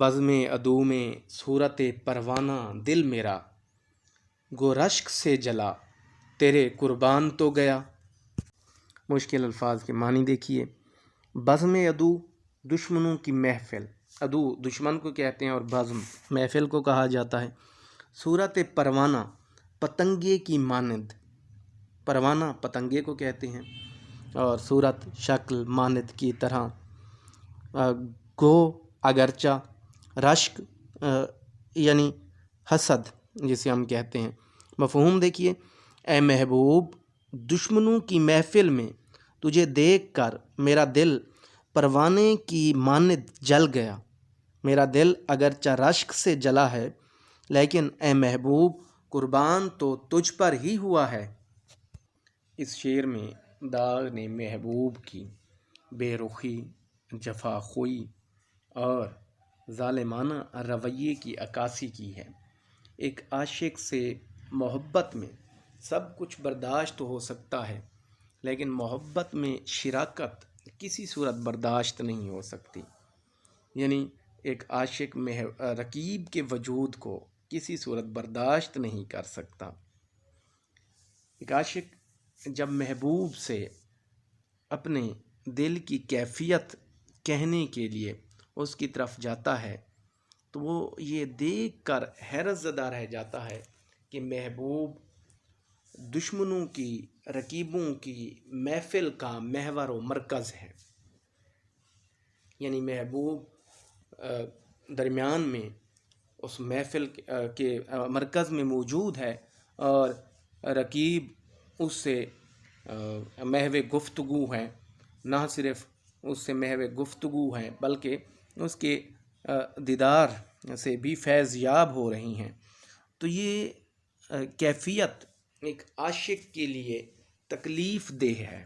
بزم عدو میں صورت پروانہ دل میرا، گو رشک سے جلا تیرے قربان تو گیا۔ مشکل الفاظ کے معنی دیکھیے۔ بزم عدو دشمنوں کی محفل، عدو دشمن کو کہتے ہیں اور بزم محفل کو کہا جاتا ہے۔ صورت پروانہ پتنگے کی مانند، پروانہ پتنگے کو کہتے ہیں، اور صورت شکل مانند کی طرح، گو اگرچہ، رشک یعنی حسد جسے ہم کہتے ہیں۔ مفہوم دیکھیے، اے محبوب دشمنوں کی محفل میں تجھے دیکھ کر میرا دل پروانے کی مانند جل گیا۔ میرا دل اگرچہ رشک سے جلا ہے لیکن اے محبوب قربان تو تجھ پر ہی ہوا ہے۔ اس شعر میں داغ نے محبوب کی بے رخی، جفا خوئی اور ظالمانہ رویے کی عکاسی کی ہے۔ ایک عاشق سے محبت میں سب کچھ برداشت ہو سکتا ہے لیکن محبت میں شراکت کسی صورت برداشت نہیں ہو سکتی۔ یعنی ایک عاشق رقیب کے وجود کو کسی صورت برداشت نہیں کر سکتا۔ ایک عاشق جب محبوب سے اپنے دل کی کیفیت کہنے کے لیے اس کی طرف جاتا ہے تو وہ یہ دیکھ کر حیرت زدہ رہ جاتا ہے کہ محبوب دشمنوں کی، رقیبوں کی محفل کا محور و مرکز ہے۔ یعنی محبوب درمیان میں اس محفل کے مرکز میں موجود ہے اور رقیب اس سے محو گفتگو ہیں، نہ صرف اس سے محو گفتگو ہیں بلکہ اس کے دیدار سے بھی فیض یاب ہو رہی ہیں۔ تو یہ کیفیت ایک عاشق کے لیے تکلیف دہ ہے،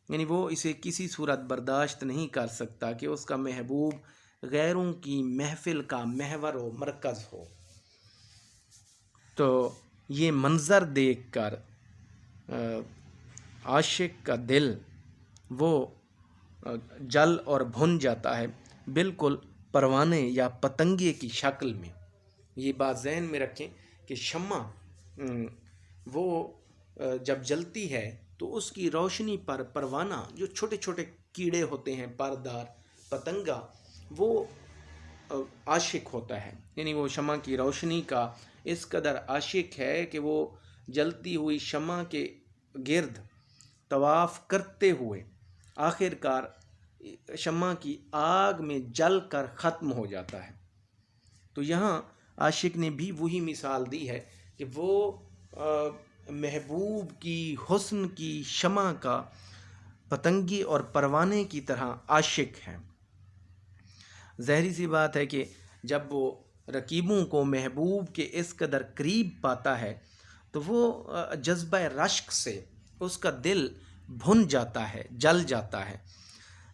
یعنی وہ اسے کسی صورت برداشت نہیں کر سکتا کہ اس کا محبوب غیروں کی محفل کا محور و مرکز ہو۔ تو یہ منظر دیکھ کر عاشق کا دل وہ جل اور بھن جاتا ہے، بالکل پروانے یا پتنگے کی شکل میں۔ یہ بات ذہن میں رکھیں کہ شمع وہ جب جلتی ہے تو اس کی روشنی پر پروانہ، جو چھوٹے چھوٹے کیڑے ہوتے ہیں پردار، پتنگا، وہ عاشق ہوتا ہے۔ یعنی وہ شمع کی روشنی کا اس قدر عاشق ہے کہ وہ جلتی ہوئی شمع کے گرد طواف کرتے ہوئے آخر کار شمع کی آگ میں جل کر ختم ہو جاتا ہے۔ تو یہاں عاشق نے بھی وہی مثال دی ہے کہ وہ محبوب کی حسن کی شمع کا پتنگی اور پروانے کی طرح عاشق ہے۔ ظاہری سی بات ہے کہ جب وہ رقیبوں کو محبوب کے اس قدر قریب پاتا ہے تو وہ جذبہ رشک سے اس کا دل بھن جاتا ہے، جل جاتا ہے۔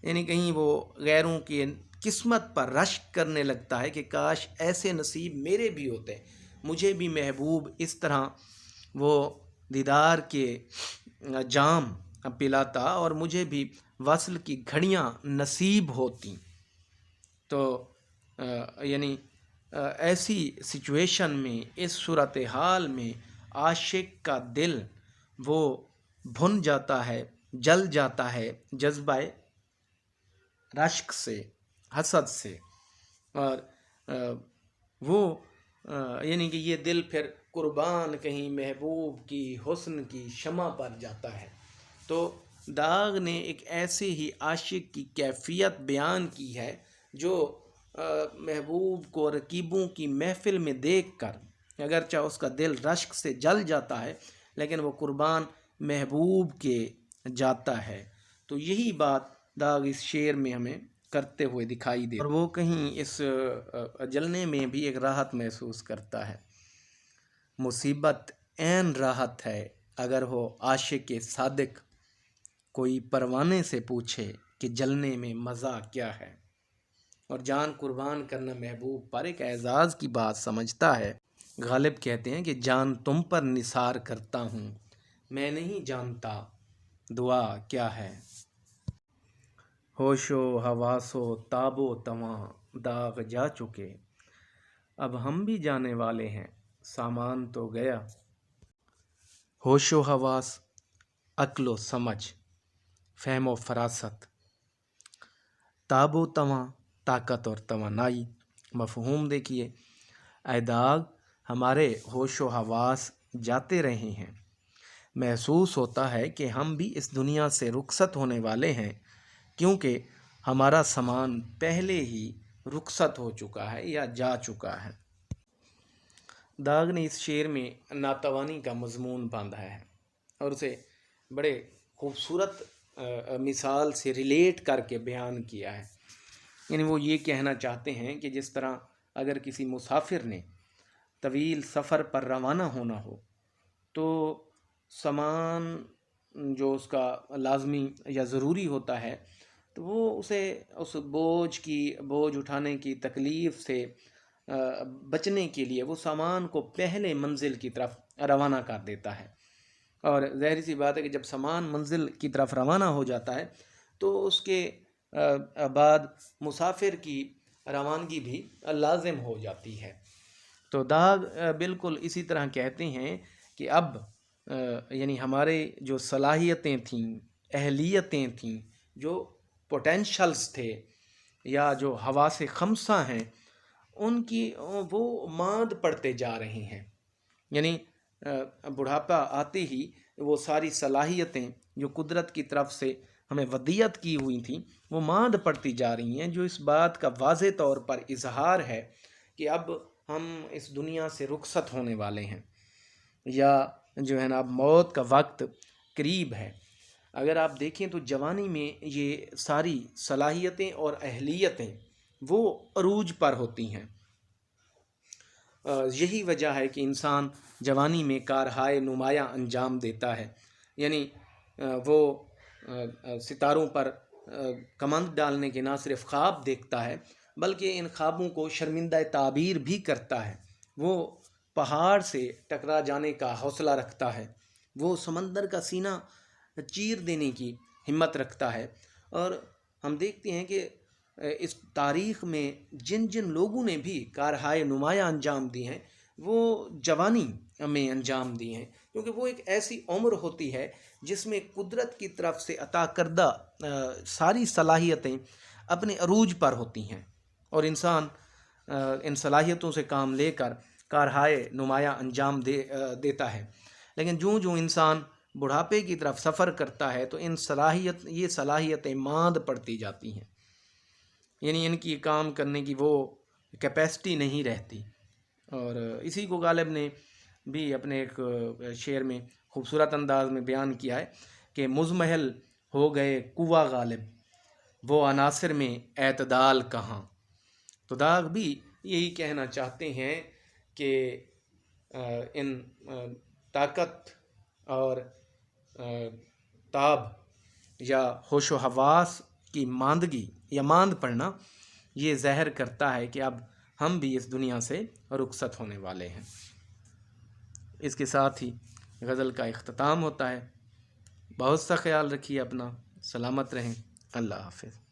یعنی کہیں وہ غیروں کی قسمت پر رشک کرنے لگتا ہے کہ کاش ایسے نصیب میرے بھی ہوتے، مجھے بھی محبوب اس طرح وہ دیدار کے جام پلاتا اور مجھے بھی وصل کی گھڑیاں نصیب ہوتی۔ تو یعنی ایسی سچویشن میں، اس صورتحال میں عاشق کا دل وہ بھن جاتا ہے، جل جاتا ہے جذبہ رشک سے، حسد سے، اور وہ یعنی کہ یہ دل پھر قربان کہیں محبوب کی حسن کی شمع پر جاتا ہے۔ تو داغ نے ایک ایسے ہی عاشق کی کیفیت بیان کی ہے جو محبوب کو رقیبوں کی محفل میں دیکھ کر اگرچہ اس کا دل رشک سے جل جاتا ہے لیکن وہ قربان محبوب کے جاتا ہے۔ تو یہی بات داغ اس شعر میں ہمیں کرتے ہوئے دکھائی دے، اور وہ کہیں اس جلنے میں بھی ایک راحت محسوس کرتا ہے۔ مصیبت عین راحت ہے اگر ہو عاشق صادق، کوئی پروانے سے پوچھے کہ جلنے میں مزہ کیا ہے۔ اور جان قربان کرنا محبوب پر ایک اعزاز کی بات سمجھتا ہے۔ غالب کہتے ہیں کہ جان تم پر نثار کرتا ہوں، میں نہیں جانتا دعا کیا ہے۔ ہوش و حواس و تاب و تواں داغ جا چکے، اب ہم بھی جانے والے ہیں، سامان تو گیا۔ ہوش و حواس، عقل و سمجھ، فہم و فراست، تاب و تواں، طاقت اور توانائی۔ مفہوم دیکھیے، اے داغ ہمارے ہوش و حواس جاتے رہے ہیں، محسوس ہوتا ہے کہ ہم بھی اس دنیا سے رخصت ہونے والے ہیں، کیونکہ ہمارا سامان پہلے ہی رخصت ہو چکا ہے یا جا چکا ہے۔ داغ نے اس شعر میں ناتوانی کا مضمون باندھا ہے اور اسے بڑے خوبصورت مثال سے ریلیٹ کر کے بیان کیا ہے۔ یعنی وہ یہ کہنا چاہتے ہیں کہ جس طرح اگر کسی مسافر نے طویل سفر پر روانہ ہونا ہو تو سامان جو اس کا لازمی یا ضروری ہوتا ہے تو وہ اسے اس بوجھ اٹھانے کی تکلیف سے بچنے کے لیے وہ سامان کو پہلے منزل کی طرف روانہ کر دیتا ہے، اور ظاہر سی بات ہے کہ جب سامان منزل کی طرف روانہ ہو جاتا ہے تو اس کے بعد مسافر کی روانگی بھی لازم ہو جاتی ہے۔ تو داغ بالکل اسی طرح کہتے ہیں کہ اب یعنی ہمارے جو صلاحیتیں تھیں، اہلیتیں تھیں، جو پوٹینشلز تھے یا جو حواس خمسہ ہیں، ان کی وہ ماند پڑتے جا رہے ہیں۔ یعنی بڑھاپا آتے ہی وہ ساری صلاحیتیں جو قدرت کی طرف سے ہمیں ودیعت کی ہوئی تھیں وہ ماند پڑتی جا رہی ہیں، جو اس بات کا واضح طور پر اظہار ہے کہ اب ہم اس دنیا سے رخصت ہونے والے ہیں یا جو ہے نا اب موت کا وقت قریب ہے۔ اگر آپ دیکھیں تو جوانی میں یہ ساری صلاحیتیں اور اہلیتیں وہ عروج پر ہوتی ہیں۔ یہی وجہ ہے کہ انسان جوانی میں کارہائے نمایاں انجام دیتا ہے، یعنی وہ ستاروں پر کمند ڈالنے کے نہ صرف خواب دیکھتا ہے بلکہ ان خوابوں کو شرمندہ تعبیر بھی کرتا ہے۔ وہ پہاڑ سے ٹکرا جانے کا حوصلہ رکھتا ہے، وہ سمندر کا سینہ چیر دینے کی ہمت رکھتا ہے، اور ہم دیکھتے ہیں کہ اس تاریخ میں جن جن لوگوں نے بھی کارہائے نمایاں انجام دی ہیں وہ جوانی میں انجام دی ہیں، کیونکہ وہ ایک ایسی عمر ہوتی ہے جس میں قدرت کی طرف سے عطا کردہ ساری صلاحیتیں اپنے عروج پر ہوتی ہیں، اور انسان ان صلاحیتوں سے کام لے کر کارہائے نمایاں انجام دیتا ہے۔ لیکن جوں انسان بڑھاپے کی طرف سفر کرتا ہے تو یہ صلاحیتیں ماند پڑتی جاتی ہیں، یعنی ان کی کام کرنے کی وہ کیپیسٹی نہیں رہتی۔ اور اسی کو غالب نے بھی اپنے ایک شعر میں خوبصورت انداز میں بیان کیا ہے کہ مزمحل ہو گئے قوہ غالب، وہ عناصر میں اعتدال کہاں۔ تو داغ بھی یہی کہنا چاہتے ہیں کہ ان طاقت اور تاب یا ہوش و حواس کی ماندگی یا ماند پڑنا یہ ظاہر کرتا ہے کہ اب ہم بھی اس دنیا سے رخصت ہونے والے ہیں۔ اس کے ساتھ ہی غزل کا اختتام ہوتا ہے۔ بہت سا خیال رکھیے اپنا، سلامت رہیں، اللہ حافظ۔